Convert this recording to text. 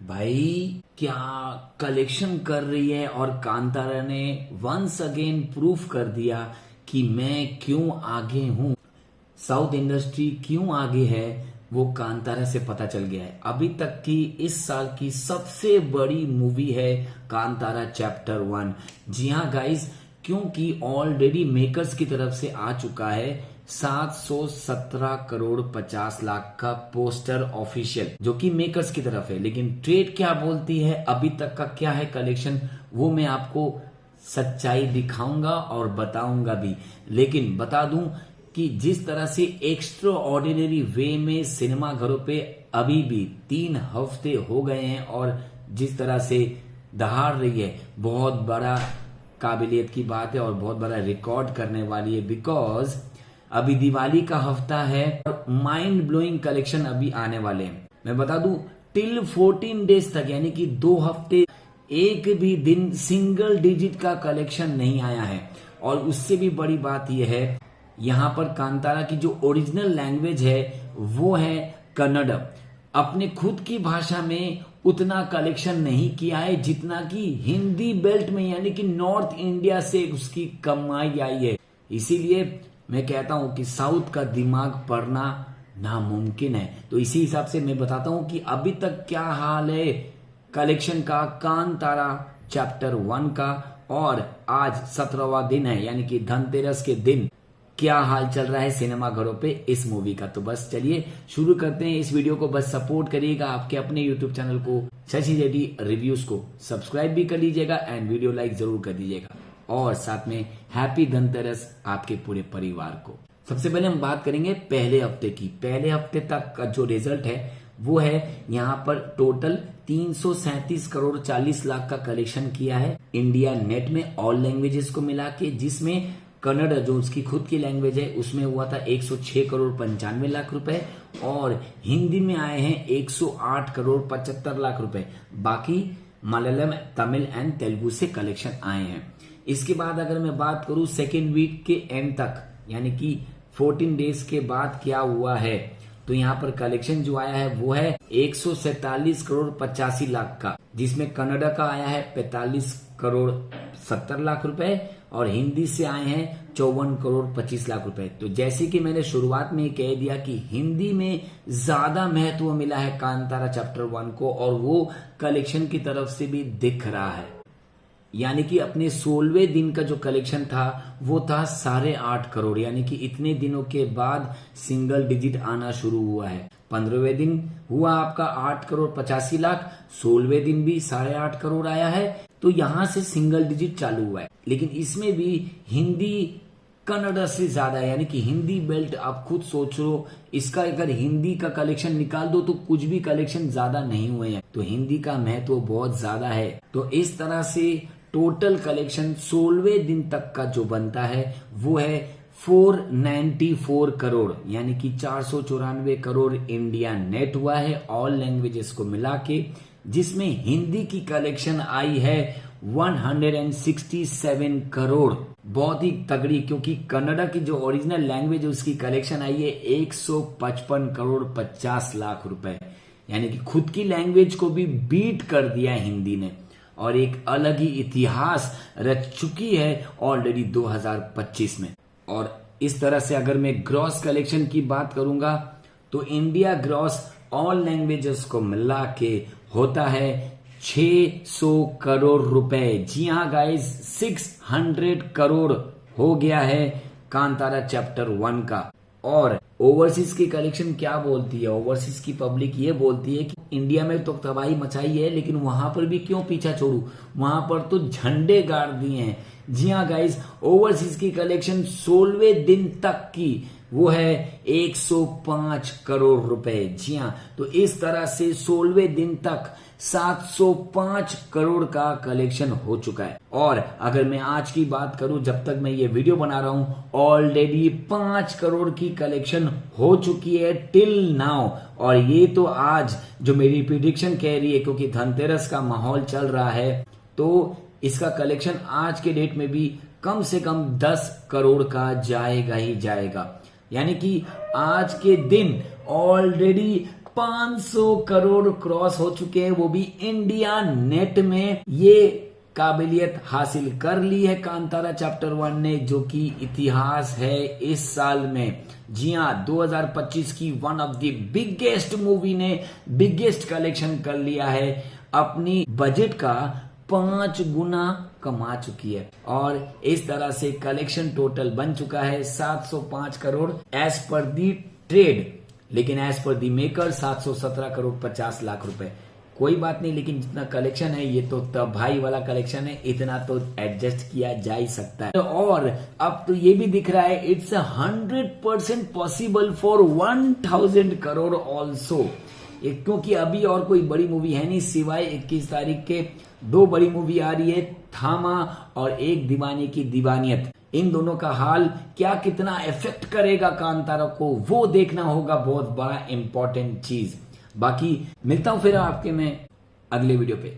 भाई क्या कलेक्शन कर रही है। और कांतारा ने वंस अगेन प्रूफ कर दिया कि मैं क्यों आगे हूं, साउथ इंडस्ट्री क्यों आगे है, वो कांतारा से पता चल गया है। अभी तक की इस साल की सबसे बड़ी मूवी है कांतारा चैप्टर 1। जी हाँ गाइस, क्योंकि ऑलरेडी मेकर्स की तरफ से आ चुका है 717 करोड़ 50 लाख का पोस्टर ऑफिशियल, जो कि मेकर्स की तरफ है। लेकिन ट्रेड क्या बोलती है, अभी तक का क्या है कलेक्शन, वो मैं आपको सच्चाई दिखाऊंगा और बताऊंगा भी। लेकिन बता दूं कि जिस तरह से एक्स्ट्रा ऑर्डिनरी वे में सिनेमा घरों पे अभी भी 3 हफ्ते हो गए हैं और जिस तरह से दहाड़ रही है, बहुत बड़ा काबिलियत की बात है और बहुत बड़ा रिकॉर्ड करने वाली है। बिकॉज अभी दिवाली का हफ्ता है और माइंड ब्लोइंग कलेक्शन अभी आने वाले हैं। मैं बता दूं, टिल 14 डेज तक यानी कि 2 हफ्ते एक भी दिन सिंगल डिजिट का कलेक्शन नहीं आया है। और उससे भी बड़ी बात यह है, यहाँ पर कांतारा की जो ओरिजिनल लैंग्वेज है वो है कन्नड़। अपने खुद की भाषा में उतना कलेक्शन नहीं किया है जितना कि हिंदी बेल्ट में यानी कि नॉर्थ इंडिया से उसकी कमाई आई है। इसीलिए मैं कहता हूं कि साउथ का दिमाग पढ़ना नामुमकिन है। तो इसी हिसाब से मैं बताता हूं कि अभी तक क्या हाल है कलेक्शन का कांतारा चैप्टर 1 का। और आज 17वां दिन है यानी कि धनतेरस के दिन क्या हाल चल रहा है सिनेमा घरों पे इस मूवी का। तो बस चलिए शुरू करते हैं इस वीडियो को। बस सपोर्ट करिएगा आपके अपने यूट्यूब चैनल को शशि जेडी रिव्यूज को सब्सक्राइब भी कर लीजिएगा एंड वीडियो लाइक जरूर कर दीजिएगा। और साथ में हैप्पी धनतेरस आपके पूरे परिवार को। सबसे पहले हम बात करेंगे पहले हफ्ते की। पहले हफ्ते तक का जो रिजल्ट है वो है, यहाँ पर टोटल 337 करोड़ 40 लाख का कलेक्शन किया है इंडिया नेट में ऑल लैंग्वेजेस को मिला के, जिसमें कन्नड़ जो उसकी खुद की लैंग्वेज है उसमें हुआ था 106 करोड़ 95 लाख रुपए और हिंदी में आए हैं 108 करोड़ 75 लाख रुपए। बाकी मलयालम, तमिल एंड तेलुगु से कलेक्शन आए हैं। इसके बाद अगर मैं बात करूं सेकेंड वीक के एंड तक यानी कि 14 डेज के बाद क्या हुआ है, तो यहाँ पर कलेक्शन जो आया है वो है 147 करोड़ 85 लाख का, जिसमें कन्नड़ का आया है 45 करोड़ 70 लाख रुपए और हिंदी से आए हैं 54 करोड़ 25 लाख रुपए। तो जैसे कि मैंने शुरुआत में कह दिया कि हिंदी में ज्यादा महत्व मिला है कांतारा चैप्टर 1 को और वो कलेक्शन की तरफ से भी दिख रहा है। यानी कि अपने 16वें दिन का जो कलेक्शन था वो था 8.5 करोड़, यानी कि इतने दिनों के बाद सिंगल डिजिट आना शुरू हुआ है। 15वें दिन हुआ आपका 8 करोड़ 85 लाख, 16वें दिन भी 8.5 करोड़ आया है। तो यहां से सिंगल डिजिट चालू हुआ है। लेकिन इसमें भी हिंदी कन्नड़ से ज्यादा है, यानी कि हिंदी बेल्ट आप खुद सोचो, इसका अगर हिंदी का कलेक्शन निकाल दो तो कुछ भी कलेक्शन ज्यादा नहीं हुए हैं। तो हिंदी का महत्व बहुत ज्यादा है। तो इस तरह से टोटल कलेक्शन 16वें दिन तक का जो बनता है वो है 494 करोड़, यानी कि 494 करोड़ इंडिया नेट हुआ है ऑल लैंग्वेजेस को मिला के, जिसमें हिंदी की कलेक्शन आई है 167 करोड़। बहुत ही तगड़ी, क्योंकि कन्नड़ा की जो ओरिजिनल लैंग्वेज है उसकी कलेक्शन आई है 155 करोड़ 50 लाख रुपए, यानी कि खुद की लैंग्वेज को भी बीट कर दिया हिंदी ने और एक अलग ही इतिहास रच चुकी है ऑलरेडी 2025 में। और इस तरह से अगर मैं ग्रॉस कलेक्शन की बात करूंगा तो इंडिया ग्रॉस ऑल लैंग्वेजेस को मिला के होता है 600 करोड़ रुपए। जी हाँ गाइस, 600 करोड़ हो गया है कांतारा चैप्टर 1 का। और ओवरसीज की कलेक्शन क्या बोलती है, ओवरसीज की पब्लिक ये बोलती है कि इंडिया में तो तबाही मचाई है लेकिन वहां पर भी क्यों पीछा छोड़ू, वहां पर तो झंडे गाड़ दिए हैं। जी हाँ गाइस, ओवरसीज की कलेक्शन 16वें दिन तक की वो है 105 करोड़ रुपए। जी हाँ, तो इस तरह से 16वें दिन तक 705 करोड़ का कलेक्शन हो चुका है। और अगर मैं आज की बात करूं, जब तक मैं ये वीडियो बना रहा हूं ऑलरेडी 5 करोड़ की कलेक्शन हो चुकी है टिल नाउ। और ये तो आज जो मेरी प्रिडिक्शन कह रही है, क्योंकि धनतेरस का माहौल चल रहा है, तो इसका कलेक्शन आज के डेट में भी कम से कम 10 करोड़ का जाएगा ही जाएगा। यानी कि आज के दिन ऑलरेडी 500 करोड़ क्रॉस हो चुके हैं, वो भी इंडिया नेट में। ये काबिलियत हासिल कर ली है कांतारा चैप्टर 1 ने, जो कि इतिहास है इस साल में। जी हाँ, 2025 की one of the biggest movie ने बिगेस्ट कलेक्शन कर लिया है, अपनी बजट का 5 गुना कमा चुकी है। और इस तरह से कलेक्शन टोटल बन चुका है 705 करोड़ एज पर दी ट्रेड, लेकिन एज पर दी मेकर 717 करोड़ 50 लाख रुपए। कोई बात नहीं, लेकिन जितना कलेक्शन है ये तो तबाही वाला कलेक्शन है, इतना तो एडजस्ट किया जा ही सकता है। और अब तो ये भी दिख रहा है it's 100% possible for 1000 crore also, क्योंकि अभी और कोई बड़ी मूवी है नहीं सिवाय 21 तारीख के 2 बड़ी मूवी आ रही है, थामा और एक दीवाने की दीवानियत। इन दोनों का हाल क्या कितना इफेक्ट करेगा कांतारा को, वो देखना होगा, बहुत बड़ा इंपॉर्टेंट चीज। बाकी मिलता हूं फिर आपके में अगले वीडियो पे।